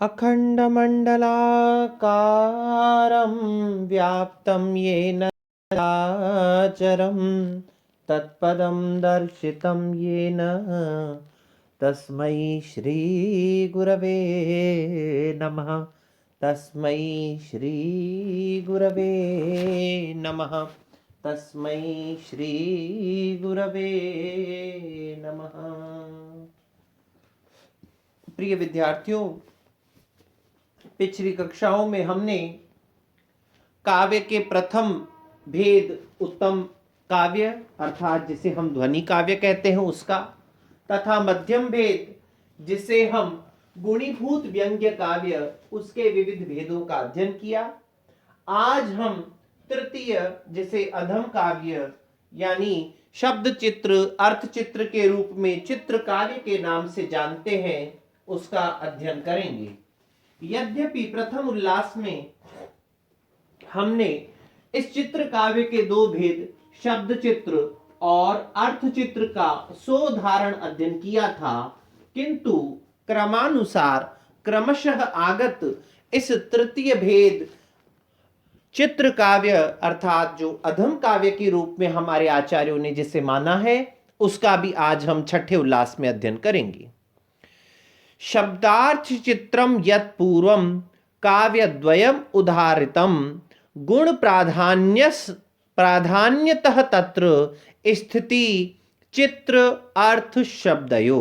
अखण्डमण्डलाकारं व्याप्तं येन चराचरं तत्पदं दर्शितं येन तस्मै श्रीगुरवे नमः। तस्मै श्रीगुरवे नमः। तस्मै श्रीगुरवे नमः। प्रिय विद्यार्थियों, पिछली कक्षाओं में हमने काव्य के प्रथम भेद उत्तम काव्य अर्थात जिसे हम ध्वनि काव्य कहते हैं उसका, तथा मध्यम भेद जिसे हम गुणीभूत व्यंग्य काव्य उसके विविध भेदों का अध्ययन किया। आज हम तृतीय जिसे अधम काव्य यानी शब्द चित्र अर्थ चित्र के रूप में चित्र काव्य के नाम से जानते हैं उसका अध्ययन करेंगे। यद्यपि प्रथम उल्लास में हमने इस चित्र काव्य के दो भेद शब्द चित्र और अर्थ चित्र का सोधारण अध्ययन किया था, किंतु क्रमानुसार क्रमशः आगत इस तृतीय भेद चित्र काव्य अर्थात जो अधम काव्य के रूप में हमारे आचार्यों ने जिसे माना है उसका भी आज हम छठे उल्लास में अध्ययन करेंगे। शब्दार्थ चित्रम यत् पूर्वम काव्यद्वयम उदाहृतम गुण प्राधान्यतः तत्र स्थिति चित्र अर्थ शब्दयो।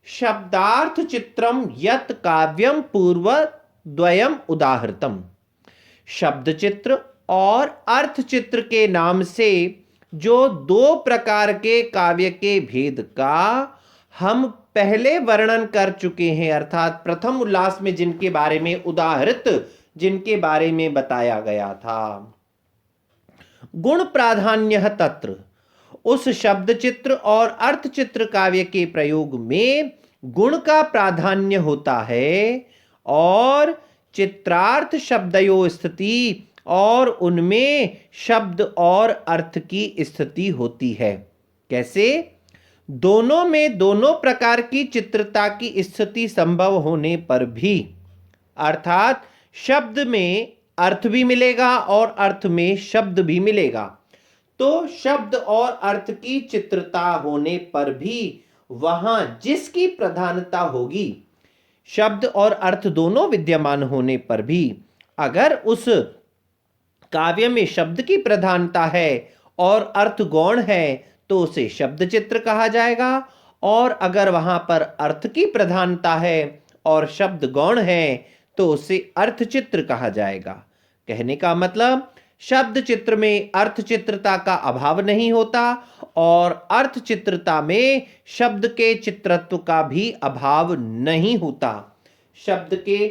शब्दार्थ चित्रम यत् काव्यम पूर्व द्वयम उदाहृतम, शब्द चित्र और अर्थ चित्र के नाम से जो दो प्रकार के काव्य के भेद का हम पहले वर्णन कर चुके हैं, अर्थात प्रथम उल्लास में जिनके बारे में उदाहृत जिनके बारे में बताया गया था। गुण प्राधान्य तत्र, उस शब्द चित्र और अर्थ चित्र काव्य के प्रयोग में गुण का प्राधान्य होता है और चित्रार्थ शब्दयो स्थिति और उनमें शब्द और अर्थ की स्थिति होती है। कैसे? दोनों में दोनों प्रकार की चित्रता की स्थिति संभव होने पर भी, अर्थात शब्द में अर्थ भी मिलेगा और अर्थ में शब्द भी मिलेगा, तो शब्द और अर्थ की चित्रता होने पर भी वहां जिसकी प्रधानता होगी, शब्द और अर्थ दोनों विद्यमान होने पर भी अगर उस काव्य में शब्द की प्रधानता है और अर्थ गौण है तो उसे शब्द चित्र कहा जाएगा, और अगर वहां पर अर्थ की प्रधानता है और शब्द गौण है तो उसे अर्थ चित्र कहा जाएगा। कहने का मतलब शब्द चित्र में अर्थ चित्रता का अभाव नहीं होता और अर्थ चित्रता में शब्द के चित्रत्व का भी अभाव नहीं होता। शब्द के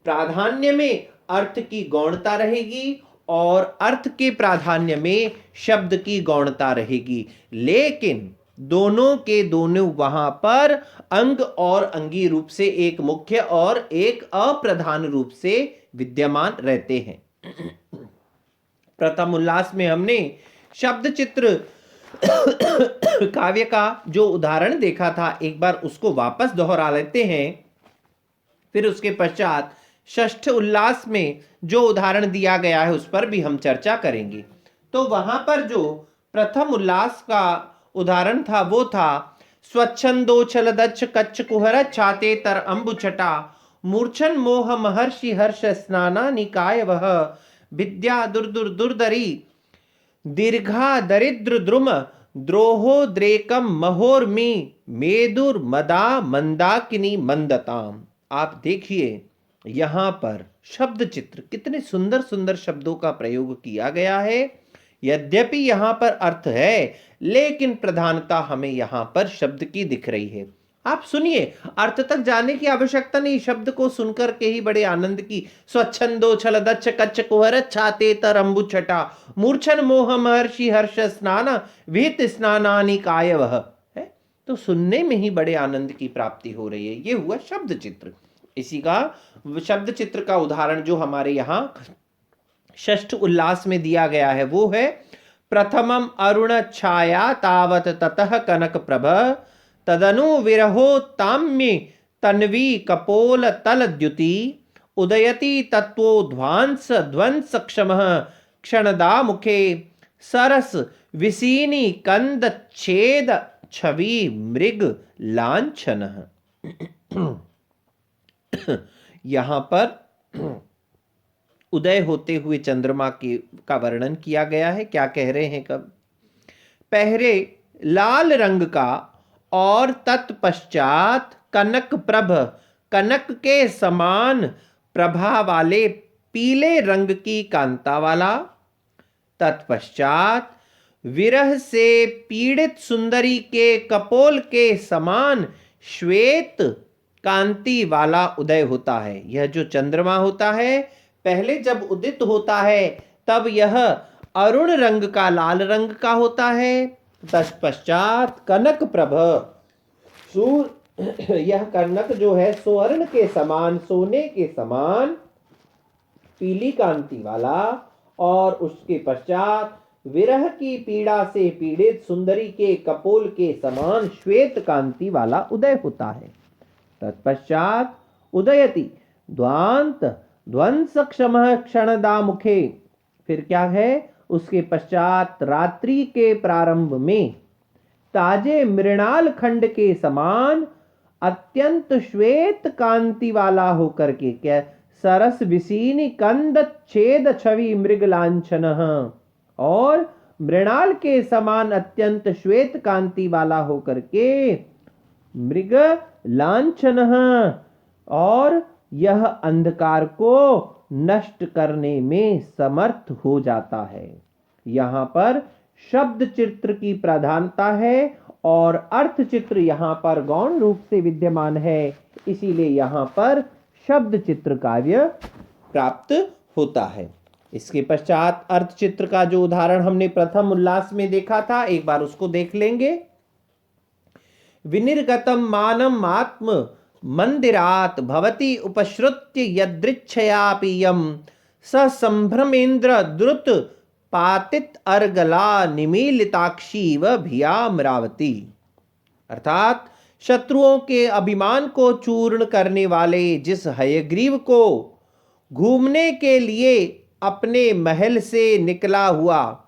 प्राधान्य में अर्थ की गौणता रहेगी और अर्थ के प्राधान्य में शब्द की गौणता रहेगी, लेकिन दोनों के दोनों वहां पर अंग और अंगी रूप से एक मुख्य और एक अप्रधान रूप से विद्यमान रहते हैं। प्रथम उल्लास में हमने शब्द चित्र काव्य का जो उदाहरण देखा था, एक बार उसको वापस दोहरा लेते हैं, फिर उसके पश्चात षष्ठ उल्लास में जो उदाहरण दिया गया है उस पर भी हम चर्चा करेंगे। तो वहां पर जो प्रथम उल्लास का उदाहरण था वो था स्वच्छंदोछल दक्ष कच्छ कुहर छाते तर अंबुछटा मूर्छन मोह महर्षि हर्ष स्नाना निकाय वह विद्या दुर्दरी दीर्घा दरिद्र द्रुम द्रोहो द्रेकम महोर्मी मेदुर मदा मंदाकिनी मंदताम। आप देखिए यहां पर शब्द चित्र कितने सुंदर सुंदर शब्दों का प्रयोग किया गया है। यद्यपि यहां पर अर्थ है लेकिन प्रधानता हमें यहां पर शब्द की दिख रही है। आप सुनिए, अर्थ तक जाने की आवश्यकता नहीं, शब्द को सुनकर के ही बड़े आनंद की स्वच्छंदो छल दच्छ कच्छ कुहर छाते तर अंबु छटा मूर्छन मोह महर्षि हर्ष स्नाना विहित स्नानानि काय वह है, तो सुनने में ही बड़े आनंद की प्राप्ति हो रही है। ये हुआ शब्द चित्र। इसी का शब्द चित्र का उदाहरण जो हमारे यहां षष्ठ उल्लास में दिया गया है वो है प्रथमम अरुण छाया तावत ततः कनक प्रभ तदनु विरहो ताम्य तन्वी कपोल तल द्युति उदयति तत्वोध्वांस ध्वंस क्षमः क्षणदा मुखे सरस विसीनी कंद छेद छवि मृग लांछनः। यहां पर उदय होते हुए चंद्रमा की का वर्णन किया गया है। क्या कह रहे हैं कब? पहले लाल रंग का और तत्पश्चात कनक प्रभ कनक के समान प्रभा वाले पीले रंग की कांता वाला, तत्पश्चात विरह से पीड़ित सुंदरी के कपोल के समान श्वेत कांति वाला उदय होता है। यह जो चंद्रमा होता है, पहले जब उदित होता है तब यह अरुण रंग का, लाल रंग का होता है। तत्पश्चात कनक प्रभ, यह कनक जो है स्वर्ण के समान, सोने के समान पीली कांति वाला, और उसके पश्चात विरह की पीड़ा से पीड़ित सुंदरी के कपोल के समान श्वेत कांति वाला उदय होता है। तत्पश्चात उदयति द्वांत ध्वंस क्षमः क्षणदा मुखे, फिर क्या है? उसके पश्चात रात्रि के प्रारंभ में ताजे मृणाल खंड के समान अत्यंत श्वेत कांति वाला होकर के, क्या? सरस विसीनी कंद छेद छवि मृग लांछनः, और मृणाल के समान अत्यंत श्वेत कांति वाला होकर के मृग लांछनः, और यह अंधकार को नष्ट करने में समर्थ हो जाता है। यहाँ पर शब्द चित्र की प्रधानता है और अर्थ चित्र यहाँ पर गौण रूप से विद्यमान है, इसीलिए यहाँ पर शब्द चित्र काव्य प्राप्त होता है। इसके पश्चात अर्थ चित्र का जो उदाहरण हमने प्रथम उल्लास में देखा था, एक बार उसको देख लेंगे। विनिर्गतम मानम आत्म मंदिरात भवति उपश्रुत्य यदृच्छयापि यम स संभ्रमेन्द्र द्रुत पातित अर्गला निमीलिताक्षी व भियामरावती। अर्थात शत्रुओं के अभिमान को चूर्ण करने वाले जिस हयग्रीव को घूमने के लिए अपने महल से निकला हुआ,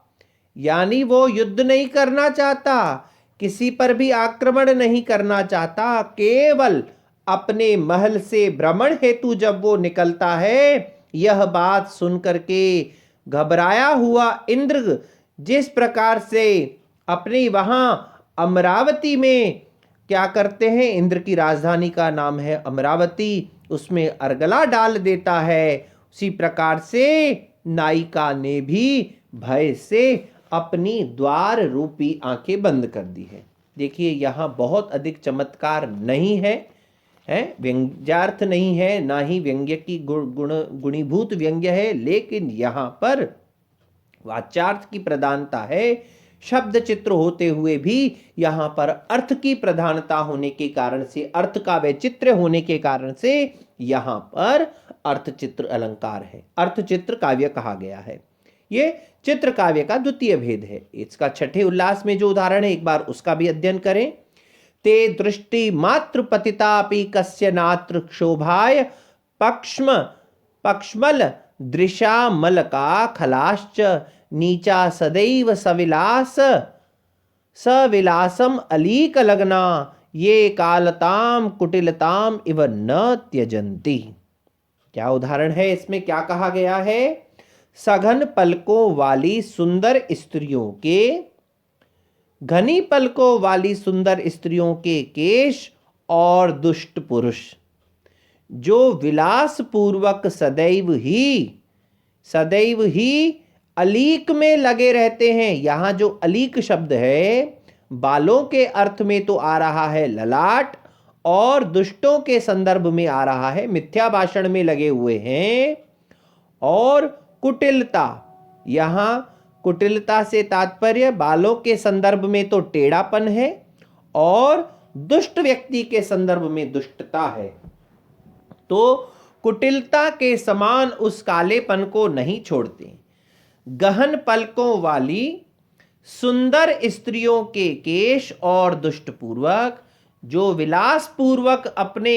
यानी वो युद्ध नहीं करना चाहता, किसी पर भी आक्रमण नहीं करना चाहता, केवल अपने महल से भ्रमण हेतु जब वो निकलता है, यह बात सुनकर के घबराया हुआ इंद्र जिस प्रकार से अपनी वहां अमरावती में क्या करते हैं, इंद्र की राजधानी का नाम है अमरावती, उसमें अर्गला डाल देता है, उसी प्रकार से नायिका ने भी भय से अपनी द्वार रूपी आंखें बंद कर दी है। देखिए यहाँ बहुत अधिक चमत्कार नहीं है, व्यंग्यार्थ नहीं है, ना ही व्यंग्य की गुणीभूत व्यंग्य है, लेकिन यहाँ पर वाच्यार्थ की प्रधानता है। शब्द चित्र होते हुए भी यहाँ पर अर्थ की प्रधानता होने के कारण से, अर्थ का वैचित्र्य होने के कारण से यहाँ पर अर्थ चित्र अलंकार है, अर्थ चित्र काव्य कहा गया है। ये चित्र काव्य का द्वितीय भेद है। इसका छठे उल्लास में जो उदाहरण है, एक बार उसका भी अध्ययन करें। ते दृष्टि मात्र पतितापि कस्य नात्र क्षोभाय पक्ष्मल दृशामलका खलाश्च नीचा सदैव सविलासम अलीक लगना ये कालताम कुटिलताम इव न त्यजंती। क्या उदाहरण है इसमें? क्या कहा गया है? सघन पलकों वाली सुंदर स्त्रियों के, घनी पलकों वाली सुंदर स्त्रियों के केश और दुष्ट पुरुष जो विलास पूर्वक सदैव ही अलीक में लगे रहते हैं। यहाँ जो अलीक शब्द है, बालों के अर्थ में तो आ रहा है ललाट, और दुष्टों के संदर्भ में आ रहा है मिथ्या भाषण में लगे हुए हैं। और कुटिलता, यहाँ कुटिलता से तात्पर्य बालों के संदर्भ में तो टेढ़ापन है, और दुष्ट व्यक्ति के संदर्भ में दुष्टता है। तो कुटिलता के समान उस कालेपन को नहीं छोड़ते। गहन पलकों वाली सुंदर स्त्रियों के केश और दुष्ट पूर्वक जो विलास पूर्वक अपने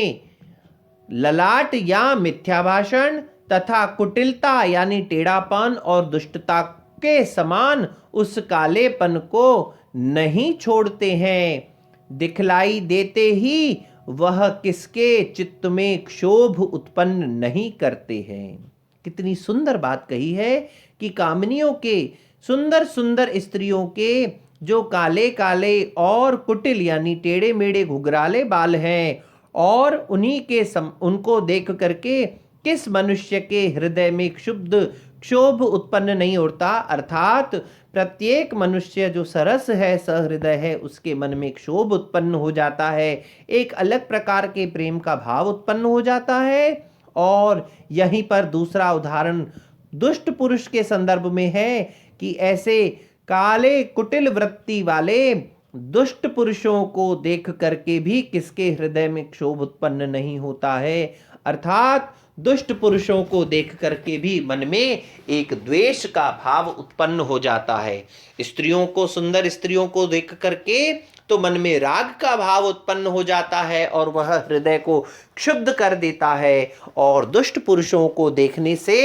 ललाट या मिथ्या भाषण तथा कुटिलता यानी टेढ़ापन और दुष्टता के समान उस कालेपन को नहीं छोड़ते हैं। दिखलाई देते ही वह किसके चित्त में क्षोभ उत्पन्न नहीं करते हैं। कितनी सुंदर बात कही है कि कामनियों के, सुंदर सुंदर स्त्रियों के जो काले काले और कुटिल यानी टेढ़े मेढ़े घुघराले बाल हैं, और उन्हीं के उनको देख करके किस मनुष्य के हृदय में क्षोभ उत्पन्न नहीं होता। अर्थात प्रत्येक मनुष्य जो सरस है, सहृदय है, उसके मन में क्षोभ उत्पन्न हो जाता है, एक अलग प्रकार के प्रेम का भाव उत्पन्न हो जाता है। और यहीं पर दूसरा उदाहरण दुष्ट पुरुष के संदर्भ में है कि ऐसे काले कुटिल वृत्ति वाले दुष्ट पुरुषों को देख करके भी किसके हृदय में क्षोभ उत्पन्न नहीं होता है। अर्थात दुष्ट पुरुषों को देख करके भी मन में एक द्वेष का भाव उत्पन्न हो जाता है। स्त्रियों को, सुंदर स्त्रियों को देख करके तो मन में राग का भाव उत्पन्न हो जाता है और वह हृदय को क्षुब्ध कर देता है, और दुष्ट पुरुषों को देखने से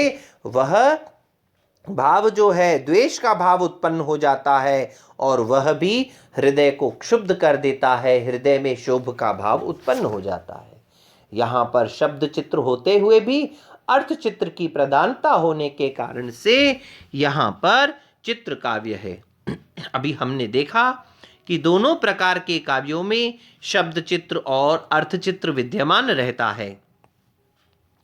वह भाव जो है द्वेष का भाव उत्पन्न हो जाता है और वह भी हृदय को क्षुब्ध कर देता है, हृदय में क्षोभ का भाव उत्पन्न हो जाता है। यहाँ पर शब्द चित्र होते हुए भी अर्थ चित्र की प्रधानता होने के कारण से यहाँ पर चित्र काव्य है। अभी हमने देखा कि दोनों प्रकार के काव्यों में शब्द चित्र और अर्थ चित्र विद्यमान रहता है,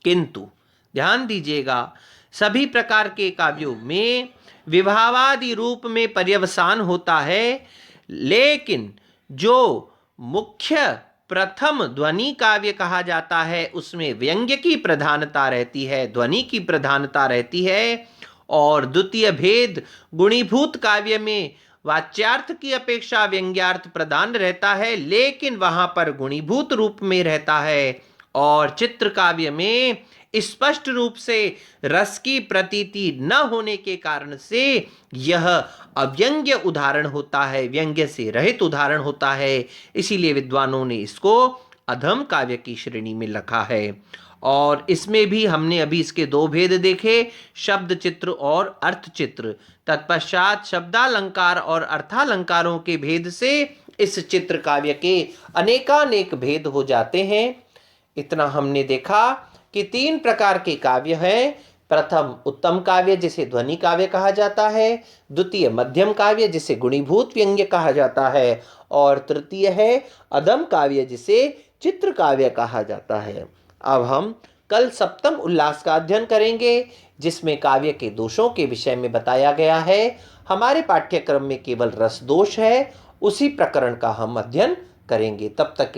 किंतु ध्यान दीजिएगा सभी प्रकार के काव्यों में विभावादि रूप में पर्यवसान होता है, लेकिन जो मुख्य प्रथम ध्वनि काव्य कहा जाता है उसमें व्यंग्य की प्रधानता रहती है, ध्वनि की प्रधानता रहती है। और द्वितीय भेद गुणीभूत काव्य में वाच्यार्थ की अपेक्षा व्यंग्यार्थ प्रधान रहता है, लेकिन वहां पर गुणीभूत रूप में रहता है। और चित्र काव्य में स्पष्ट रूप से रस की प्रतीति न होने के कारण से यह अव्यंग्य उदाहरण होता है, व्यंग्य से रहित उदाहरण होता है। इसीलिए विद्वानों ने इसको अधम काव्य की श्रेणी में रखा है। और इसमें भी हमने अभी इसके दो भेद देखे, शब्द चित्र और अर्थ चित्र। तत्पश्चात शब्दालंकार और अर्थालंकारों के भेद से इस चित्र काव्य के अनेकानेक भेद हो जाते हैं। इतना हमने देखा कि तीन प्रकार के काव्य हैं। प्रथम उत्तम काव्य जिसे ध्वनि काव्य कहा जाता है, द्वितीय मध्यम काव्य जिसे गुणीभूत व्यंग्य कहा जाता है, और तृतीय है अधम काव्य जिसे चित्र काव्य कहा जाता है। अब हम कल सप्तम उल्लास का अध्ययन करेंगे, जिसमें काव्य के दोषों के विषय में बताया गया है। हमारे पाठ्यक्रम में केवल रस दोष है, उसी प्रकरण का हम अध्ययन करेंगे। तब तक